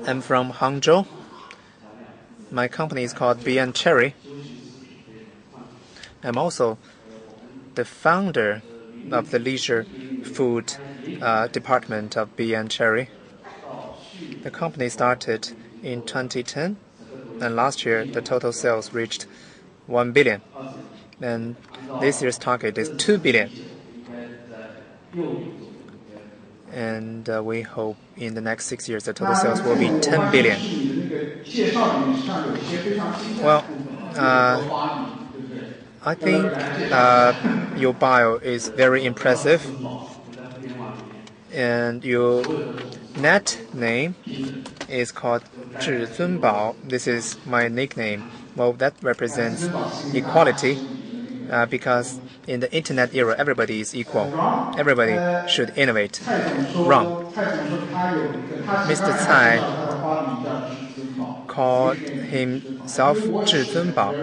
I'm from Hangzhou. My company is called B&Cherry. Cherry. I'm also the founder of the leisure food department of B&Cherry. Cherry. The company started in 2010, and last year the total sales reached 1 billion. And this year's target is 2 billion. And we hope in the next 6 years the total sales will be 10 billion. Well, I think your bio is very impressive, and your net name is called 至尊宝. This is my nickname. Well, that represents equality, because in the internet era, everybody is equal. Everybody should innovate. Wrong. Mr. Cai called himself 至尊宝.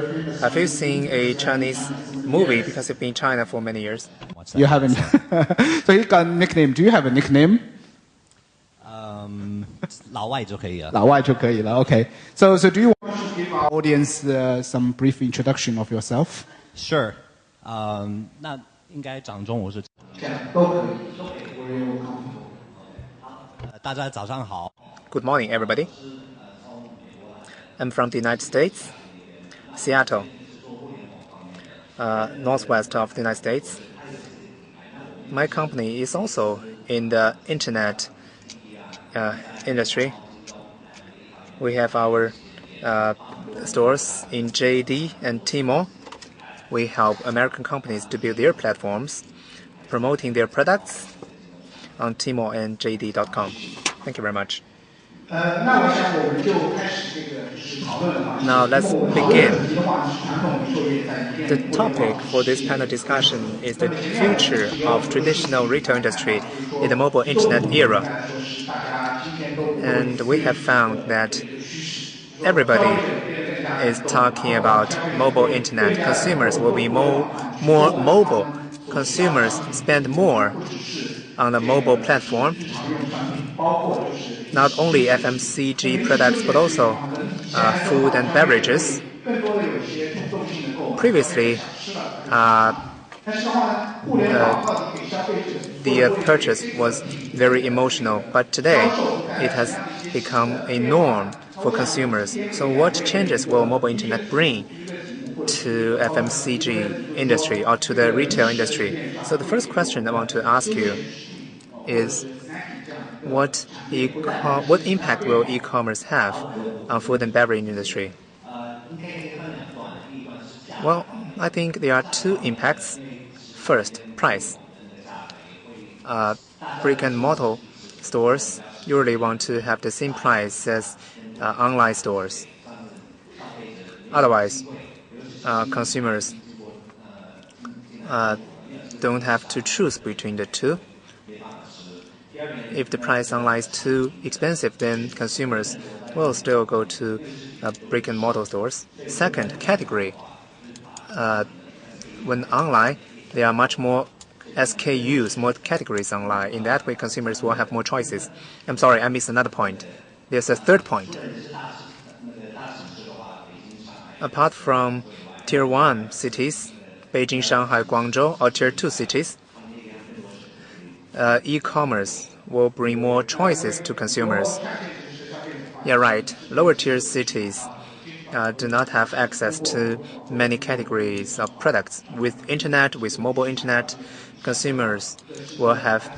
Have you seen a Chinese movie because you've been in China for many years? You haven't. So you got a nickname. Do you have a nickname? 老外就可以了。老外就可以了. Okay. So do you want to give our audience some brief introduction of yourself? Sure. 那应该掌中我是。大家早上好。Good morning, everybody. I'm from the United States, Seattle, northwest of the United States. My company is also in the internet industry. We have our stores in JD and Tmall. We help American companies to build their platforms, promoting their products on Tmall and JD.com. Thank you very much. Now let's begin. The topic for this panel discussion is the future of traditional retail industry in the mobile internet era. And we have found that everybody is talking about mobile internet. Consumers will be more mobile. Consumers spend more on the mobile platform. Not only FMCG products, but also food and beverages. Previously, the purchase was very emotional, but today it has become a norm for consumers. So what changes will mobile internet bring to FMCG industry or to the retail industry? So the first question I want to ask you is, what impact will e-commerce have on food and beverage industry? Well, I think there are two impacts. First, price. Brick-and-mortar stores usually want to have the same price as online stores. Otherwise, consumers don't have to choose between the two. If the price online is too expensive, then consumers will still go to brick-and-mortar stores. Second, category. When online, there are much more SKUs, more categories online. In that way, consumers will have more choices. I'm sorry, I missed another point. There's a third point. Apart from Tier 1 cities, Beijing, Shanghai, Guangzhou, or Tier 2 cities, e-commerce will bring more choices to consumers. Yeah, right. Lower tier cities do not have access to many categories of products. With internet, with mobile internet, consumers will have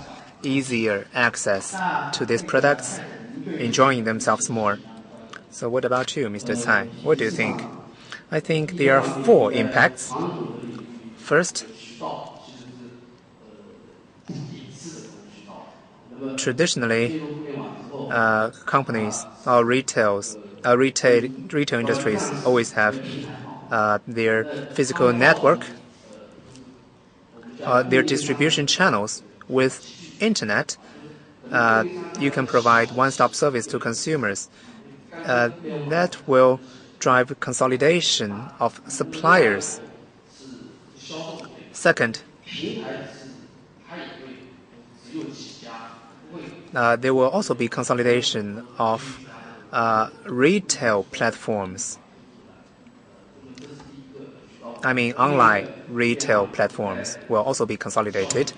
easier access to these products, enjoying themselves more. So what about you, Mr. Cai? What do you think? I think there are four impacts. First, traditionally, companies or retail industries always have their physical network, their distribution channels. With internet, you can provide one-stop service to consumers. That will drive consolidation of suppliers. Second, there will also be consolidation of retail platforms. I mean, online retail platforms will also be consolidated.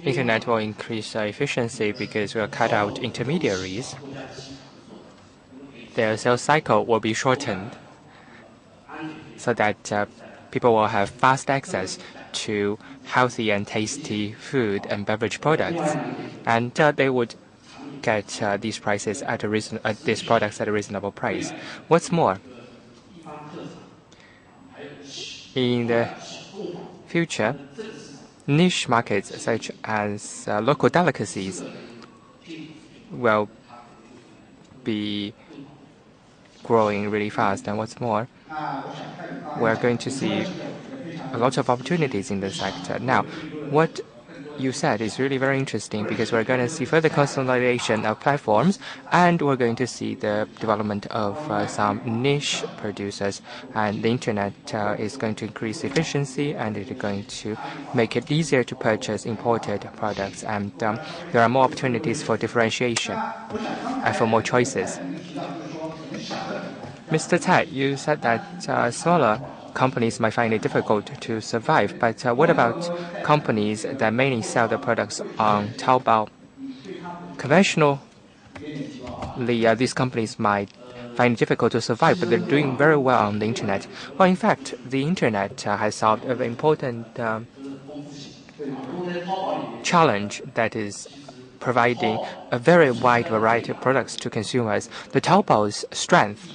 Internet will increase efficiency because we'll cut out intermediaries. Their sales cycle will be shortened so that people will have fast access to healthy and tasty food and beverage products, and they would get these prices at these products at a reasonable price. What's more, in the future, niche markets such as local delicacies will be growing really fast. And what's more, we're going to see a lot of opportunities in the sector. Now, what you said is really very interesting because we're going to see further consolidation of platforms, and we're going to see the development of some niche producers, and the internet is going to increase efficiency, and it is going to make it easier to purchase imported products, and there are more opportunities for differentiation and for more choices. Mr. Tai, you said that smaller companies might find it difficult to survive, but what about companies that mainly sell their products on Taobao? Conventionally, these companies might find it difficult to survive, but they're doing very well on the internet. Well, in fact, the internet has solved an important challenge, that is providing a very wide variety of products to consumers. The Taobao's strength,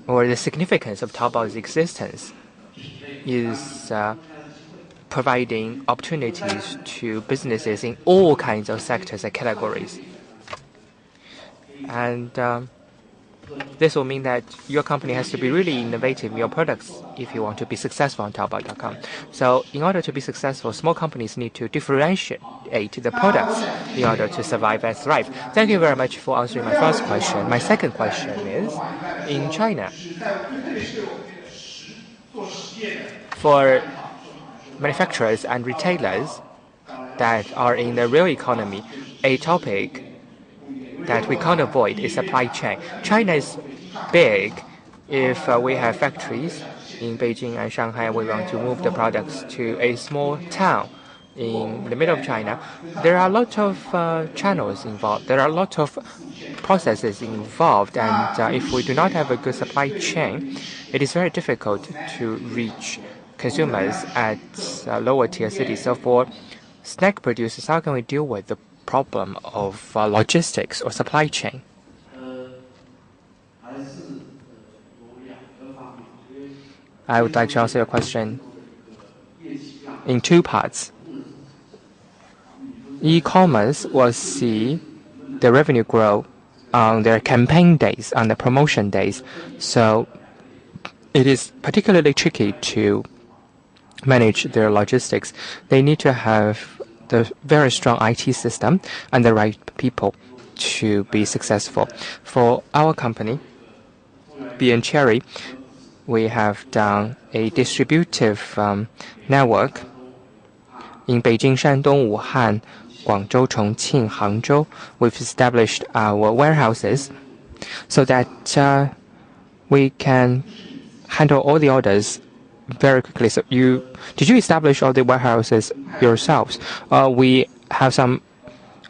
or the significance of Taobao's existence, is providing opportunities to businesses in all kinds of sectors and categories. And this will mean that your company has to be really innovative in your products if you want to be successful on Taobao.com. So in order to be successful, small companies need to differentiate the products in order to survive and thrive. Thank you very much for answering my first question. My second question is, in China, for manufacturers and retailers that are in the real economy, a topic that we can't avoid is supply chain. China is big. If we have factories in Beijing and Shanghai, we want to move the products to a small town in the middle of China. There are a lot of channels involved. There are a lot of processes involved, and if we do not have a good supply chain, it is very difficult to reach consumers at lower tier cities. So for snack producers, how can we deal with the problem of logistics or supply chain? I would like to answer your question in two parts. E-commerce will see the revenue grow on their campaign days, on the promotion days. So it is particularly tricky to manage their logistics. They need to have the very strong IT system and the right people to be successful. For our company, Cherry, we have done a distributive network in Beijing, Shandong, Wuhan, Guangzhou, Chongqing, Hangzhou. We've established our warehouses so that we can handle all the orders very quickly. So did you establish all the warehouses yourselves? We have some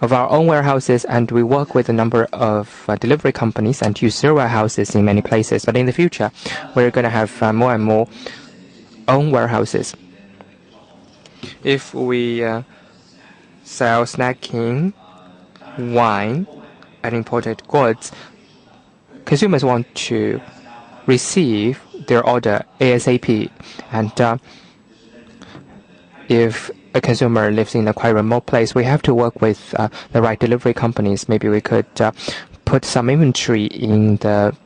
of our own warehouses, and we work with a number of delivery companies and use their warehouses in many places. But in the future, we're going to have more and more own warehouses. If we sell snacking, wine, and imported goods, consumers want to receive their order ASAP. And if a consumer lives in a quite remote place, we have to work with the right delivery companies. Maybe we could put some inventory in the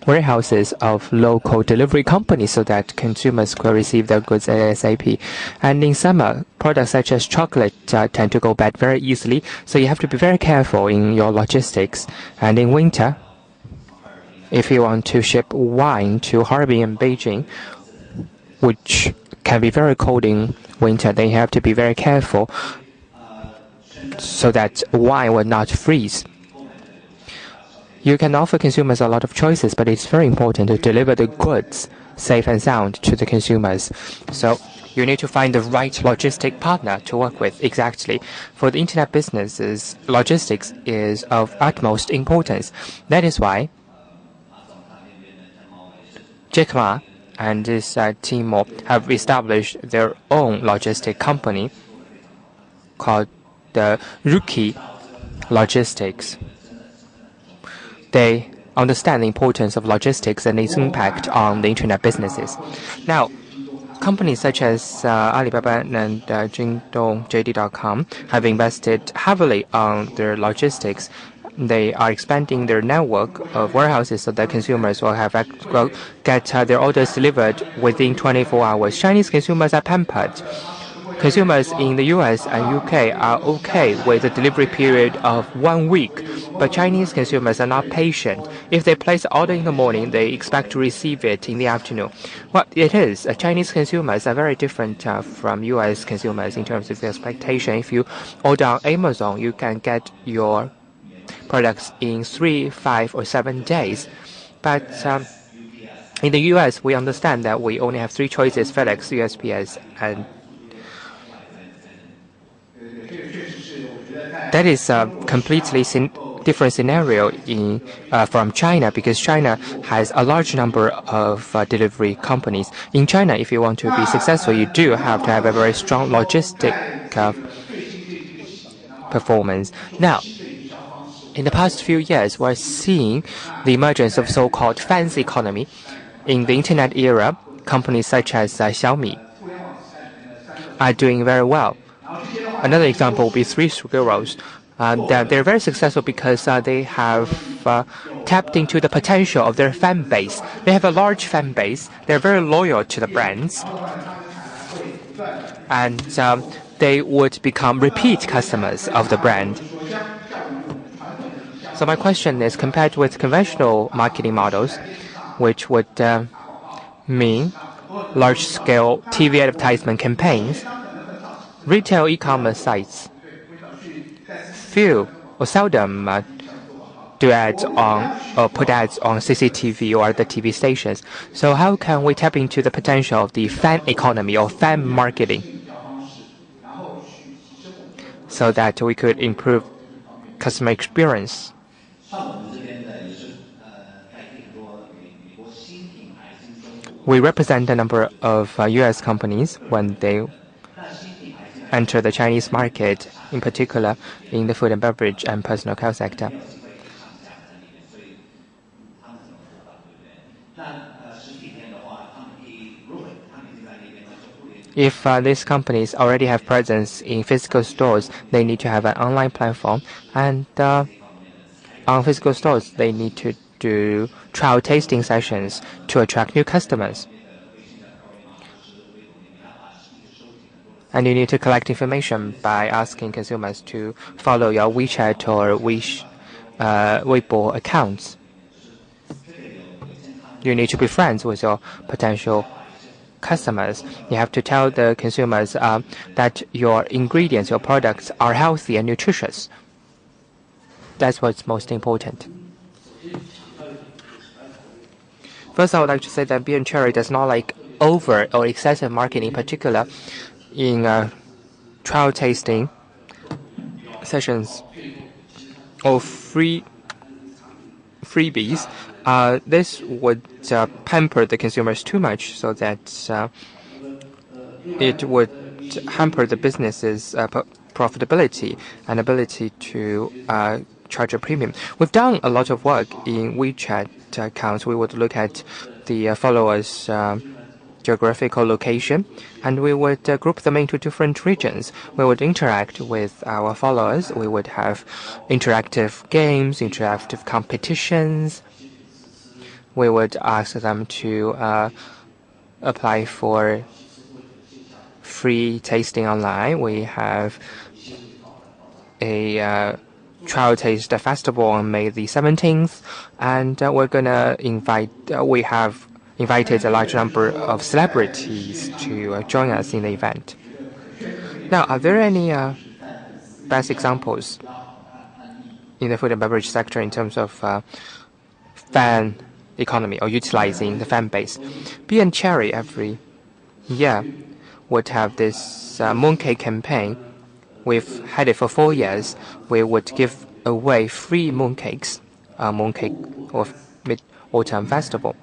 warehouses of local delivery companies so that consumers could receive their goods ASAP. And in summer, products such as chocolate tend to go bad very easily, so you have to be very careful in your logistics. And in winter, if you want to ship wine to Harbin and Beijing, which can be very cold in winter, then you have to be very careful so that wine will not freeze. You can offer consumers a lot of choices, but it's very important to deliver the goods safe and sound to the consumers. So you need to find the right logistic partner to work with. Exactly. For the internet businesses, logistics is of utmost importance. That is why Jack Ma and this Tmall have established their own logistic company called the Rookie Logistics. They understand the importance of logistics and its impact on the internet businesses. Now, companies such as Alibaba and Jingdong, JD.com have invested heavily on their logistics. They are expanding their network of warehouses so that consumers will get their orders delivered within 24 hours. Chinese consumers are pampered. Consumers in the US and UK are okay with a delivery period of 1 week, but Chinese consumers are not patient. If they place an order in the morning, they expect to receive it in the afternoon. Well, it is. Chinese consumers are very different from US consumers in terms of expectation. If you order on Amazon, you can get your products in 3, 5, or 7 days. But in the US, we understand that we only have 3 choices: FedEx, USPS, and that is a completely different scenario from China, because China has a large number of delivery companies. In China, if you want to be successful, you do have to have a very strong logistic performance. Now, in the past few years, we're seeing the emergence of so-called fancy economy. In the internet era, companies such as Xiaomi are doing very well. Another example would be Three Squirrels. They're very successful because they have tapped into the potential of their fan base. They have a large fan base. They're very loyal to the brands. And they would become repeat customers of the brand. So my question is, compared with conventional marketing models, which would mean large-scale TV advertisement campaigns, retail e-commerce sites few or seldom do ads on or put ads on CCTV or other TV stations. So how can we tap into the potential of the fan economy or fan marketing so that we could improve customer experience? We represent a number of US companies when they enter the Chinese market, in particular in the food and beverage and personal care sector. If these companies already have presence in physical stores, they need to have an online platform, and on physical stores, they need to do trial tasting sessions to attract new customers. And you need to collect information by asking consumers to follow your WeChat or Weibo accounts. You need to be friends with your potential customers. You have to tell the consumers that your ingredients, your products are healthy and nutritious. That's what's most important. First, I would like to say that B&Ch does not like over or excessive marketing, in particular in trial tasting sessions or freebies. This would pamper the consumers too much, so that it would hamper the business's profitability and ability to charge a premium. We've done a lot of work in WeChat accounts. We would look at the followers' geographical location, and we would group them into different regions. We would interact with our followers. We would have interactive games, interactive competitions. We would ask them to apply for free tasting online. We have a trial taste festival on May the 17th, and we're gonna we have invited a large number of celebrities to join us in the event. Now, are there any best examples in the food and beverage sector in terms of fan economy or utilizing the fan base. Bee and Cherry every year would have this mooncake campaign. We've had it for 4 years. We would give away free mooncakes, mooncake of Mid-Autumn Festival.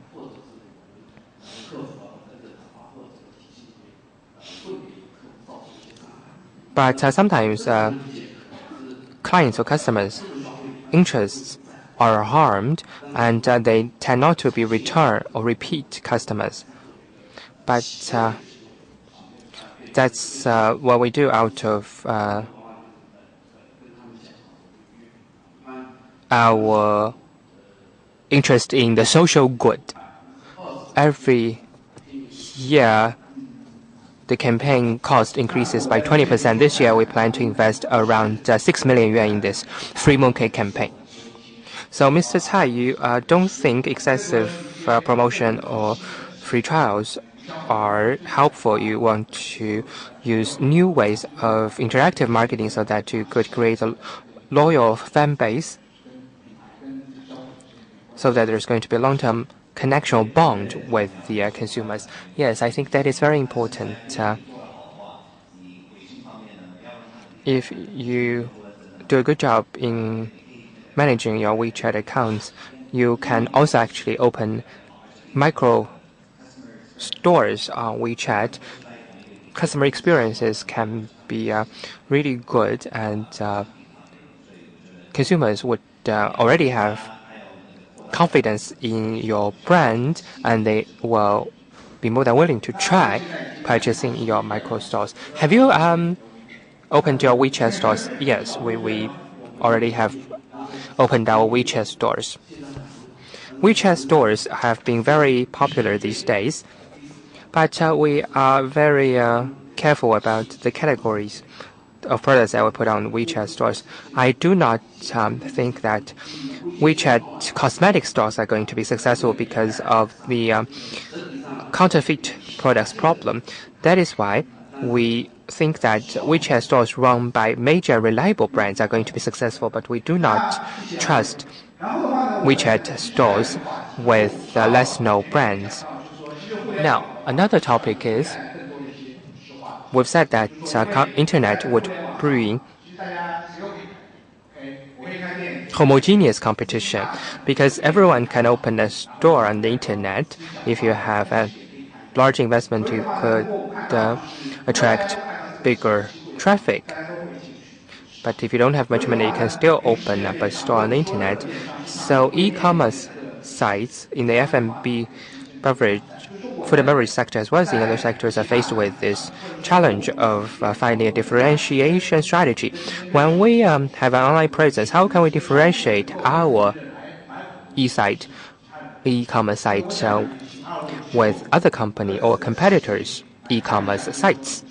But sometimes clients or customers' interests are harmed, and they tend not to be return or repeat customers. But that's what we do out of our interest in the social good. Every year, the campaign cost increases by 20%. This year, we plan to invest around 6 million yuan in this free mooncake campaign. So, Mr. Cai, you don't think excessive promotion or free trials are helpful? You want to use new ways of interactive marketing so that you could create a loyal fan base, so that there's going to be a long-term connection or bond with the consumers. Yes, I think that is very important. If you do a good job in managing your WeChat accounts, you can also actually open micro stores on WeChat. Customer experiences can be really good, and consumers would already have confidence in your brand, and they will be more than willing to try purchasing your micro stores. Have you opened your WeChat stores? Yes, we already have opened our WeChat stores. WeChat stores have been very popular these days, but we are very careful about the categories of products that we put on WeChat stores. I do not think that WeChat cosmetic stores are going to be successful because of the counterfeit products problem. That is why we think that WeChat stores run by major reliable brands are going to be successful, but we do not trust WeChat stores with less known brands. Now, another topic is, we've said that internet would bring homogeneous competition, because everyone can open a store on the internet. If you have a large investment, you could attract bigger traffic. But if you don't have much money, you can still open up a store on the internet. So e-commerce sites in the F&B food and beverage sector, as well as in other sectors, are faced with this challenge of finding a differentiation strategy. When we have an online presence, how can we differentiate our e-commerce site with other company or competitors' e-commerce sites?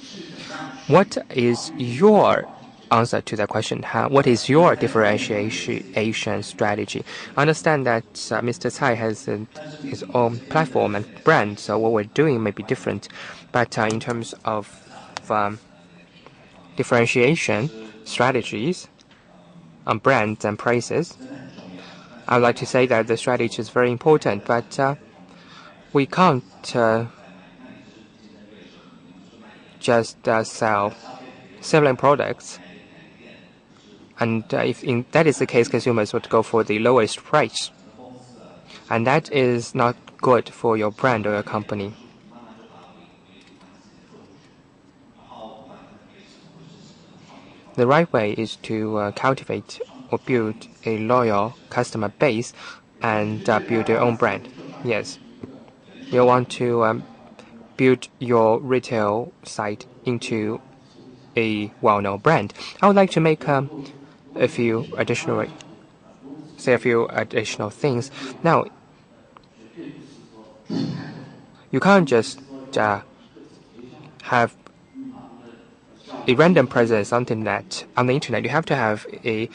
What is your answer to that question? What is your differentiation strategy? I understand that Mr. Cai has his own platform and brand, so what we're doing may be different. But in terms of differentiation strategies on brands and prices, I would like to say that the strategy is very important, but we can't just sell similar products. And if that is the case, consumers would go for the lowest price. And that is not good for your brand or your company. The right way is to cultivate or build a loyal customer base and build your own brand. Yes. You want to build your retail site into a well-known brand. I would like to make a few additional things. Now, you can't just have a random presence on the internet. You have to have a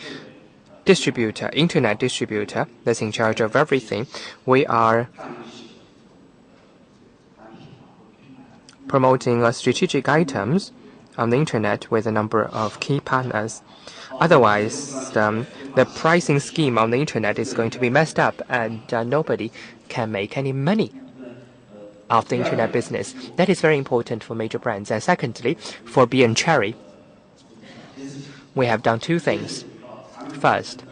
internet distributor that's in charge of everything. We are promoting strategic items on the internet with a number of key partners. Otherwise, the pricing scheme on the internet is going to be messed up, and nobody can make any money of the internet business. That is very important for major brands. And secondly, for B&Cherry, we have done two things. First,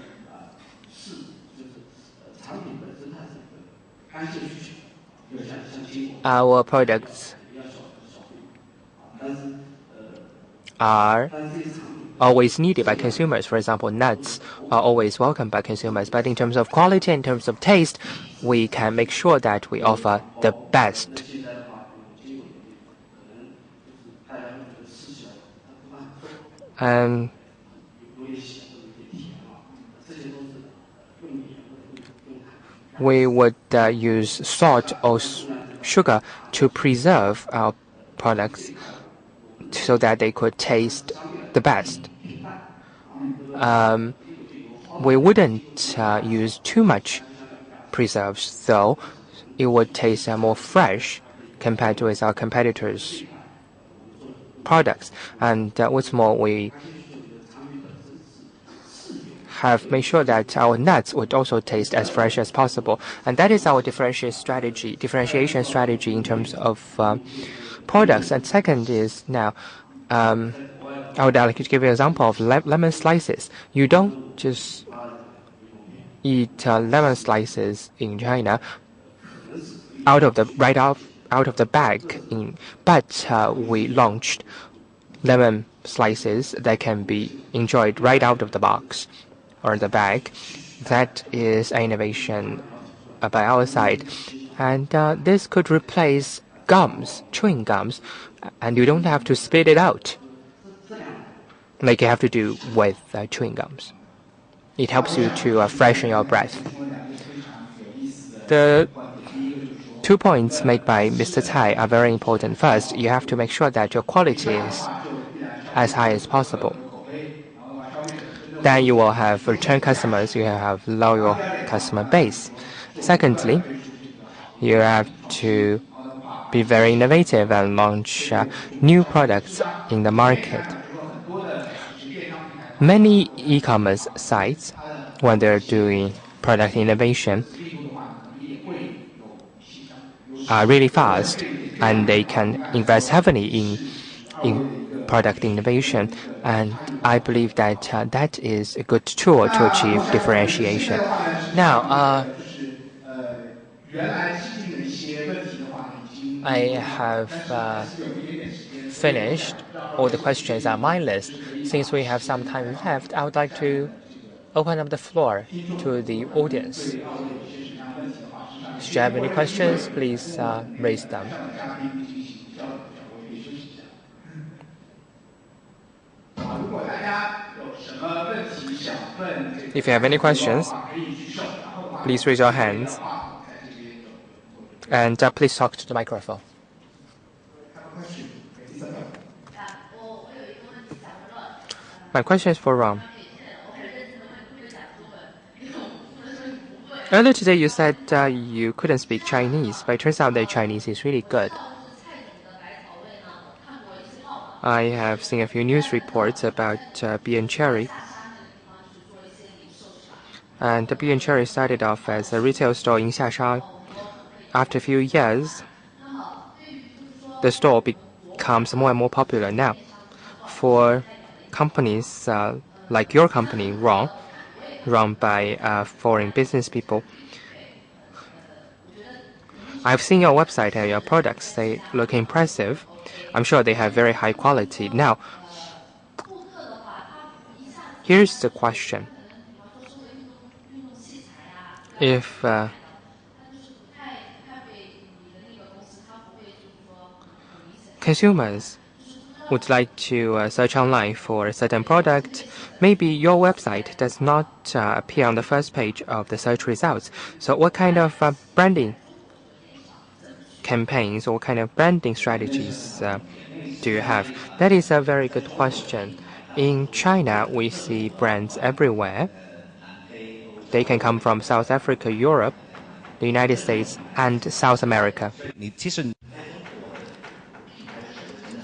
our products are always needed by consumers. For example, nuts are always welcomed by consumers. But in terms of quality, in terms of taste, we can make sure that we offer the best. We would use salt or sugar to preserve our products so that they could taste the best. We wouldn't use too much preserves, though it would taste more fresh compared to our competitors' products. And what's more, we have made sure that our nuts would also taste as fresh as possible. And that is our differentiation strategy in terms of products. And second is now, I would like to give you an example of lemon slices. You don't just eat lemon slices in China out of the bag. But we launched lemon slices that can be enjoyed right out of the box or the bag. That is an innovation by our side. And this could replace chewing gums, and you don't have to spit it out like you have to do with chewing gums. It helps you to freshen your breath. The 2 points made by Mr. Cai are very important. First, you have to make sure that your quality is as high as possible. Then you will have return customers, you have loyal customer base. Secondly, you have to be very innovative and launch new products in the market. Many e-commerce sites, when they're doing product innovation, are really fast, and they can invest heavily in product innovation. And I believe that that is a good tool to achieve differentiation. Now, I have finished all the questions on my list. Since we have some time left, I would like to open up the floor to the audience. If you have any questions, please raise them. If you have any questions, please raise your hands. And please talk to the microphone. My question is for Ron. Earlier today you said you couldn't speak Chinese, but it turns out that Chinese is really good. I have seen a few news reports about B&Cherry. And B&Cherry started off as a retail store in Xiasha. After a few years, the store becomes more and more popular now. For companies like your company, run by foreign business people, I've seen your website and your products. They look impressive. I'm sure they have very high quality. Now, here's the question. If consumers would like to search online for a certain product, maybe your website does not appear on the first page of the search results. So what kind of branding campaigns or what kind of branding strategies do you have? That is a very good question. In China, we see brands everywhere. They can come from South Africa, Europe, the United States, and South America.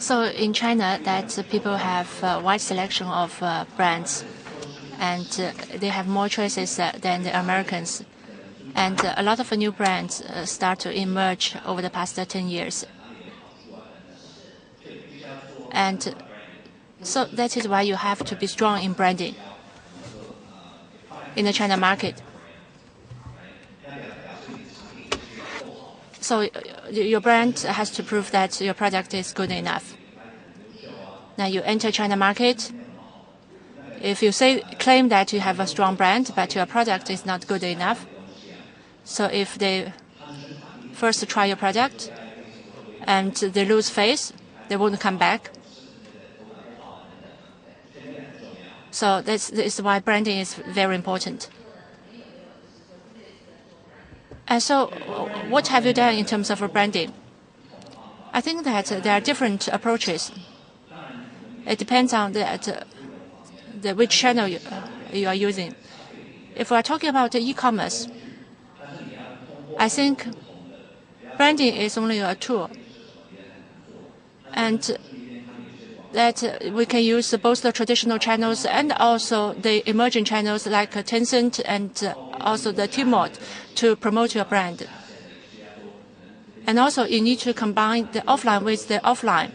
So in China, that people have a wide selection of brands. and they have more choices than the Americans. And a lot of new brands start to emerge over the past 10 years. And so that is why you have to be strong in branding in the China market. So your brand has to prove that your product is good enough. Now you enter China market. If you claim that you have a strong brand, but your product is not good enough, so if they first try your product and they lose face, they won't come back. So this is why branding is very important. And so what have you done in terms of branding? I think that there are different approaches. It depends on which channel you are using. If we are talking about e-commerce, I think branding is only a tool. And that we can use both the traditional channels and also the emerging channels like Tencent and also the Tmall to promote your brand. And also you need to combine the offline with the offline.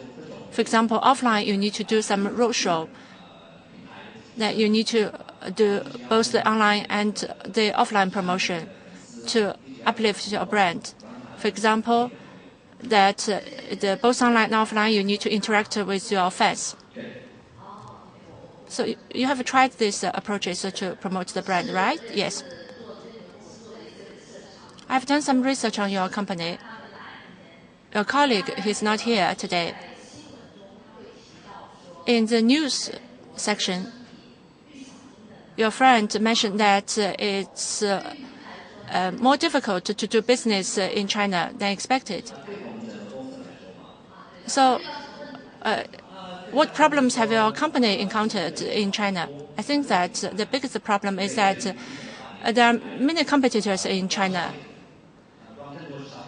For example, offline you need to do some roadshow. That you need to do both the online and the offline promotion to uplift your brand. For example, that both online and offline, you need to interact with your fans. So you have tried these approaches to promote the brand, right? Yes. I've done some research on your company. Your colleague, he's not here today. In the news section, your friend mentioned that it's more difficult to do business in China than expected. So what problems have your company encountered in China? I think that the biggest problem is that there are many competitors in China.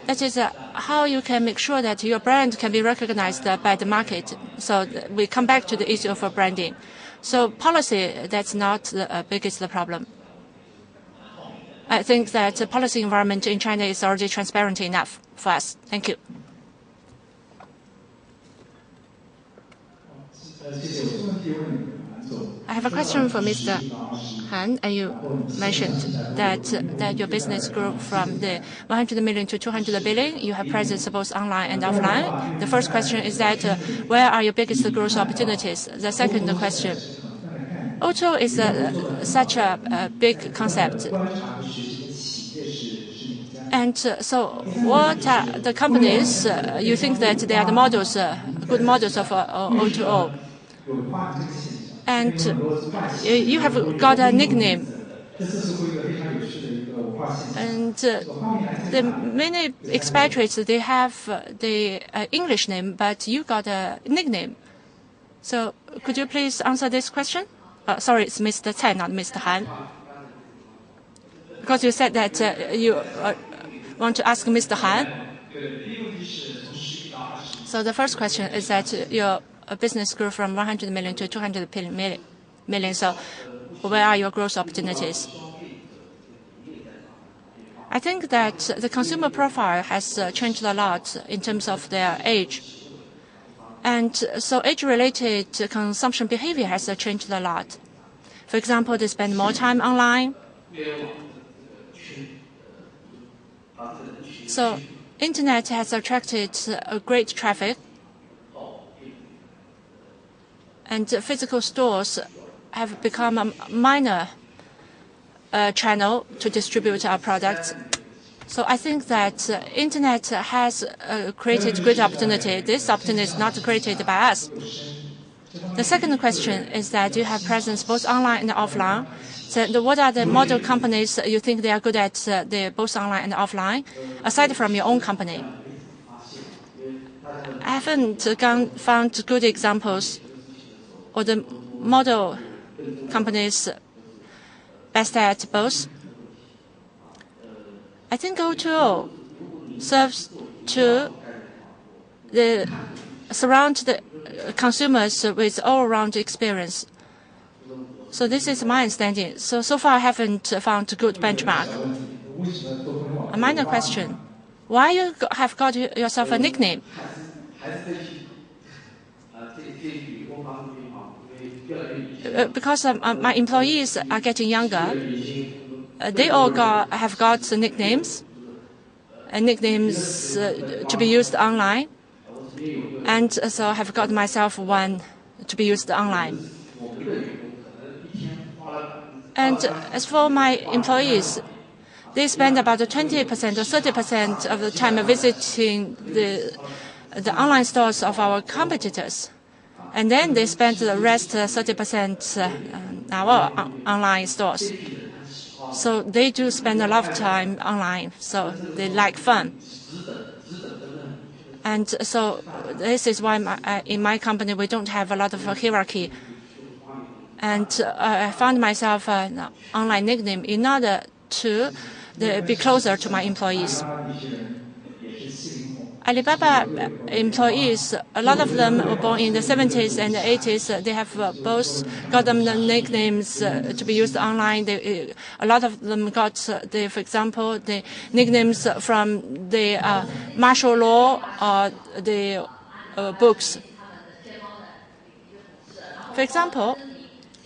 That is how you can make sure that your brand can be recognized by the market. So we come back to the issue of branding. So policy, that's not the biggest problem. I think that the policy environment in China is already transparent enough for us. Thank you. I have a question for Mr. Han. And you mentioned that your business grew from the 100 million to 200 billion. You have presence both online and offline. The first question is that where are your biggest growth opportunities? The second question, O2O is such a big concept. And so what are the companies you think that they are the models, good models of O2O? And you have got a nickname. And the many expatriates, they have the English name, but you got a nickname. So could you please answer this question? Sorry, it's Mr. Cai, not Mr. Han. Because you said that you want to ask Mr. Han. So the first question is that your business grew from 100 million to 200 million. So where are your growth opportunities? I think that the consumer profile has changed a lot in terms of their age. And so age-related consumption behavior has changed a lot. For example, they spend more time online. So internet has attracted a great traffic. And physical stores have become a minor channel to distribute our products. So I think that internet has created great opportunity. This opportunity is not created by us. The second question is that you have presence both online and offline. So what are the model companies you think they are good at both online and offline, aside from your own company? I haven't found good examples or the model companies best at both. I think O2O serves to surround the consumers with all-around experience. So this is my understanding. So far I haven't found a good benchmark. A minor question. Why you have got yourself a nickname? Because my employees are getting younger. They all have got nicknames, and nicknames to be used online. And so I have got myself one to be used online. And as for my employees, they spend about 20% or 30% of the time visiting the online stores of our competitors. And then they spend the rest 30% our online stores. So they do spend a lot of time online, so they like fun. And so this is why in my company we don't have a lot of hierarchy. And I found myself an online nickname in order to be closer to my employees. Alibaba employees, a lot of them were born in the 70s and the 80s. They have both got them the nicknames to be used online. A lot of them got, for example, the nicknames from the martial law or the books. For example,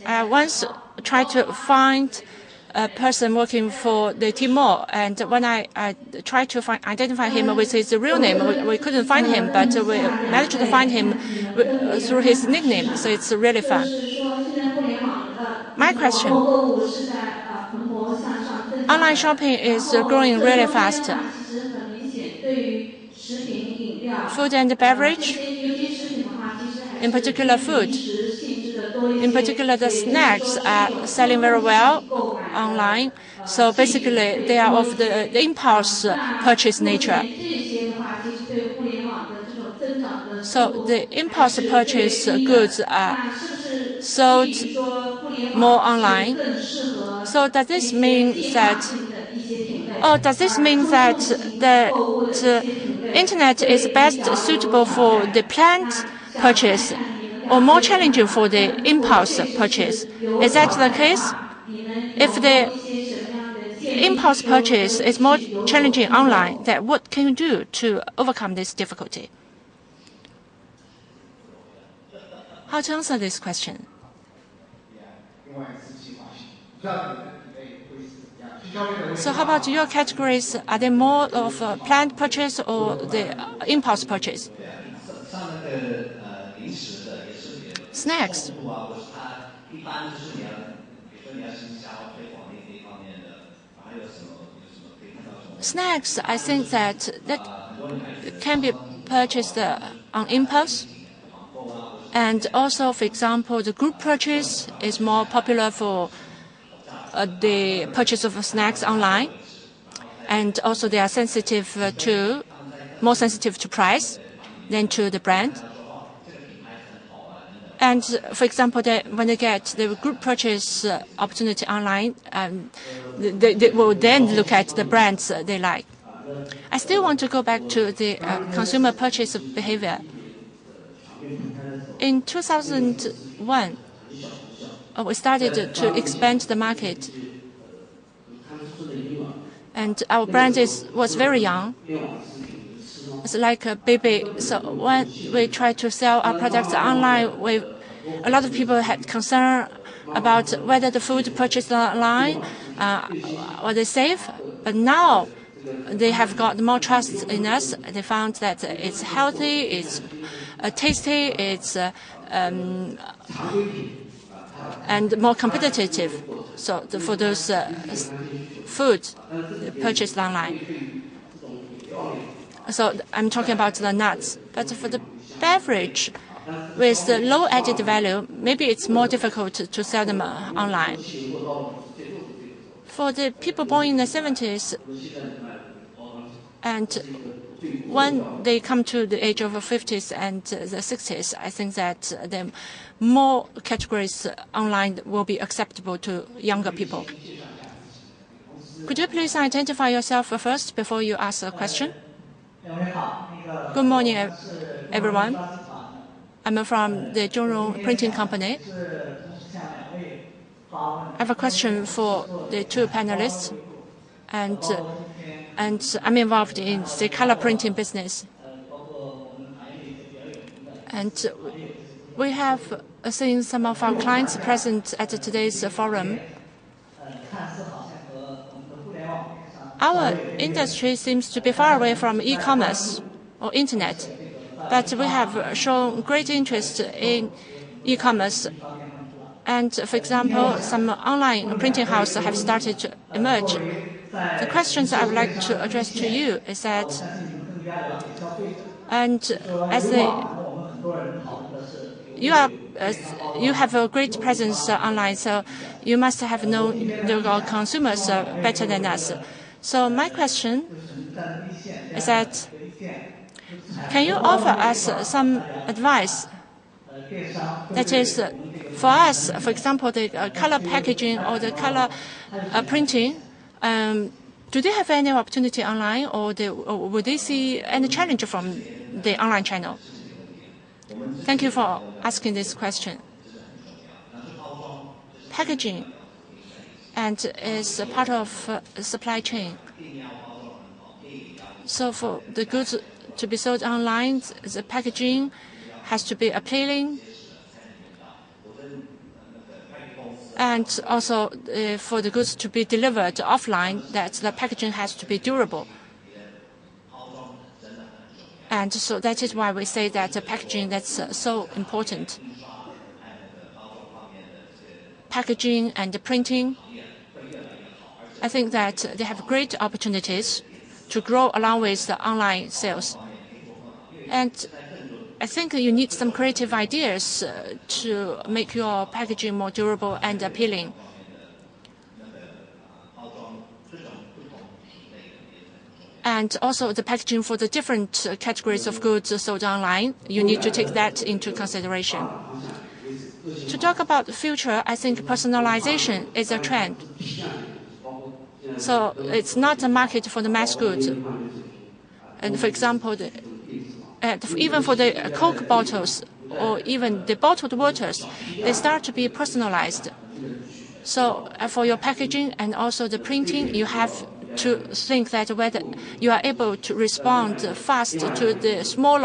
I once tried to find a person working for the Timor, and when I tried to identify him with his real name, we couldn't find him, but we managed to find him through his nickname, so it's really fun. My question: online shopping is growing really fast. Food and beverage, in particular food. In particular, the snacks are selling very well online. So basically, they are of the impulse purchase nature. So the impulse purchase goods are sold more online. So does this mean that? Does this mean that the internet is best suitable for the planned purchase, or more challenging for the impulse purchase? Is that the case? If the impulse purchase is more challenging online, then what can you do to overcome this difficulty? How to answer this question? So how about your categories? Are they more of a planned purchase or the impulse purchase? Snacks. Snacks, I think that can be purchased on impulse. And also, for example, the group purchase is more popular for the purchase of snacks online. And also they are more sensitive to price than to the brand. And for example, when they get the group purchase opportunity online, they will then look at the brands they like. I still want to go back to the consumer purchase behavior. In 2001, we started to expand the market. And our brand was very young. It's like a baby. So when we tried to sell our products online, a lot of people had concern about whether the food purchased online was they safe. But now they have got more trust in us. They found that it's healthy, it's tasty, it's and more competitive. So for those food purchased online. So I'm talking about the nuts. But for the beverage, with the low added value, maybe it's more difficult to sell them online. For the people born in the 70s, and when they come to the age of the 50s and the 60s, I think that the more categories online will be acceptable to younger people. Could you please identify yourself first before you ask a question? Good morning, everyone. I'm from the Zhongrong Printing Company. I have a question for the two panelists, and I'm involved in the color printing business. And we have seen some of our clients present at today's forum. Our industry seems to be far away from e-commerce or internet, but we have shown great interest in e-commerce. And for example, some online printing houses have started to emerge. The questions I would like to address to you is that, and as you have a great presence online, so you must have known the consumers better than us. So my question is that, can you offer us some advice? That is, for us, for example, the color packaging or the color printing, do they have any opportunity online, or would they see any challenge from the online channel? Thank you for asking this question. Packaging and is a part of supply chain. So for the goods to be sold online, the packaging has to be appealing. And also for the goods to be delivered offline, that the packaging has to be durable. And so that is why we say that the packaging, that's so important. Packaging and the printing, I think that they have great opportunities to grow along with the online sales. And I think you need some creative ideas to make your packaging more durable and appealing. And also the packaging for the different categories of goods sold online, you need to take that into consideration. To talk about the future, I think personalization is a trend. So it's not a market for the mass goods. And for example, even for the Coke bottles or even the bottled waters, they start to be personalized. So for your packaging and also the printing, you have to think that whether you are able to respond fast to the small